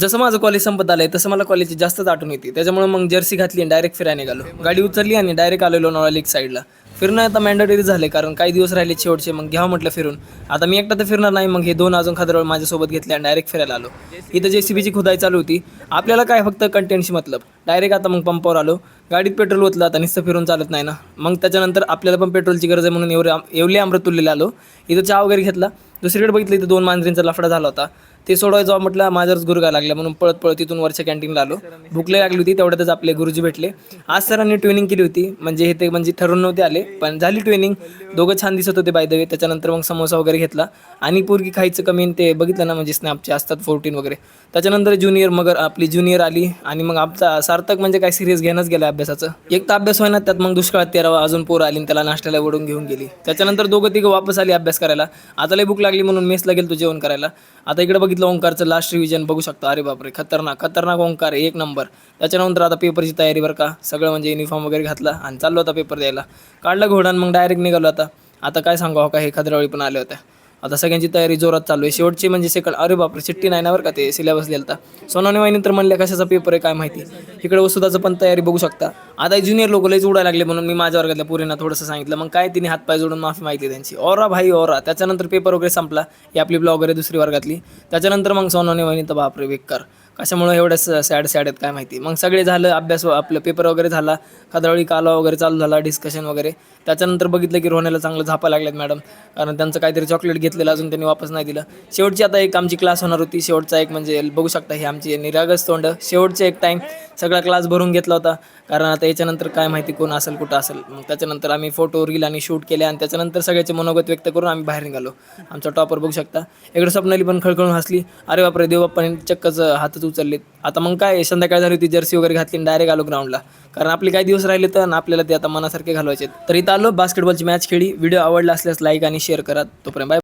जसं माझं कॉलेज संपत आलंय तसं मला कॉलेजची जास्तच आठवण येते. त्याच्यामुळे मग जर्सी घातली आणि डायरेक्ट फिरायला निघालो. गाडी उचलली आणि डायरेक्ट आलो लोणावळा लेक साईडला. फिरणं आता मॅन्डेटरी झाले कारण काही दिवस राहिले शेवटचे. मग घ्यावं म्हटलं फिरून. आता मी एकटा तर फिरणार नाही. मग हे 2 अजून खादरवळ माझ्यासोबत घेतले आणि डायरेक्ट फिरायला आलो. इथं JCBची खुदाई चालू होती. आपल्याला काय फक्त कंटेंटशी मतलब. डायरेक्ट आता मग पंपावर आलो. गाडीत पेट्रोल ओतलं. आता नुसतं फिरून चालत नाही ना. मग त्याच्यानंतर आपल्याला पण पेट्रोलची गरज आहे म्हणून येवले अमृतुल्यला आलो. इथं चहा वगैरे घेतला. दुसरीकडे बघितलं इथं 2 मांजरींचा लफडा झाला होता. ते सोडवायचं जावं म्हटलं माझ्यावरच गुरगा लागला म्हणून पळत पळत तिथून वरच्या कॅन्टीनला आलो. भूक लई लागली होती. तेवढ्यातच आपले गुरुजी भेटले. आज सरांनी ट्रेनिंग केली होती. म्हणजे ठरवून नव्हते आले पण झाली ट्रेनिंग. दोघं छान दिसत होते बाय द वे. त्याच्यानंतर मग समोसा वगैरे घेतला आणि पोरगी खायचं कमी आणि ते बघितलं ना म्हणजे स्नॅपचे असतात 14 वगैरे. त्याच्यानंतर आपली ज्युनियर आली आणि मग आमचा सार्थक म्हणजे काय सिरियस घेणंच गेलं अभ्यासाचं. एक तर अभ्यास व्हायना त्यात मग दुष्काळात 13 अजून पोरं आली आणि त्याला नाश्त्याला ओढून घेऊन गेली. त्याच्यानंतर दोघं तिघं वापस आली अभ्यास करायला. आता लई भूक लागली म्हणून मेसला गेलो जेवण करायला. आता इकडे बघितलं ओंकारचं लास्ट रिव्हिजन बघू शकता. अरे बापरे खतरनाक ओंकार एक नंबर. त्याच्यानंतर आता पेपरची तयारी बरं का. सगळं म्हणजे युनिफॉर्म वगैरे घातला आणि चाललो होता पेपर द्यायला. काढला घोडा मग डायरेक्ट निघालो आता. आता काय सांगू हो का हे खद्रावळी पण आले होत्या. आता सगळ्यांची तयारी जोरात चालू आहे. शेवटची म्हणजे सेकंड. अरे बापरे चिठ्ठी नाही ना बरं का ते सिलेबस दिलता. सोनाने वाहिनी तर म्हणल्या कशाचा पेपर आहे काय माहिती. इकडे वसुदाचं पण तयारी बघू शकता. आता ज्युनियर लोक लईच उडायला लागले म्हणून मी माझ्या वर्गातल्या पोरींना थोडंसं सांगितलं. मग काय तिने हातपाय जोडून माफी मागितली त्यांची. ओरा भाई ओरा. त्याच्यानंतर पेपर वगैरे संपला. ही आपली ब्लॉग वगैरे दुसरी वर्गातली. त्याच्यानंतर मग सोनाने वाहिनी तर बापरे बेकार. कशामुळे एवढं सॅड आहेत काय माहिती. मग सगळे झालं अभ्यास आपलं पेपर वगैरे झाला. खदरावळी कालवा वगैरे चालू झाला डिस्कशन वगैरे. त्याच्यानंतर बघितलं की रोहण्याला चांगलं झापा लागलेत मॅडम. कारण त्यांचं काहीतरी चॉकलेट घेतलेलं अजून त्यांनी वापस नाही दिलं. शेवटची आता एक आमची क्लास होणार होती. शेवटचा एक म्हणजे बघू शकता ही आमची निरागस तोंड. शेवटचे एक टाईम सगळा क्लास भरून घेतला होता. कारण आता याच्यानंतर काय माहिती कोण असेल कुठं असेल. मग त्याच्यानंतर आम्ही फोटो रील आणि शूट केले आणि त्याच्यानंतर सगळ्याचे मनोगत व्यक्त करून आम्ही बाहेर निघालो. आमचा टॉपर बघू शकता. इकडे स्वप्नाली पण खळखळून हसली. अरे बापरे देवबाप्पाने चक्कच हातच उचललेत. आता मग काय संध्याकाळ झाली होती. जर्सी वगैरे घातली आणि डायरेक्ट आलो ग्राउंडला. कारण आपले काही दिवस राहिले तर आपल्याला ते आता मनासारखे घालवायचे. तर इथं आलो बास्केटबॉलची मॅच खेळी. व्हिडिओ आवडला असल्यास लाईक आणि शेअर करा. तोपर्यंत बाय.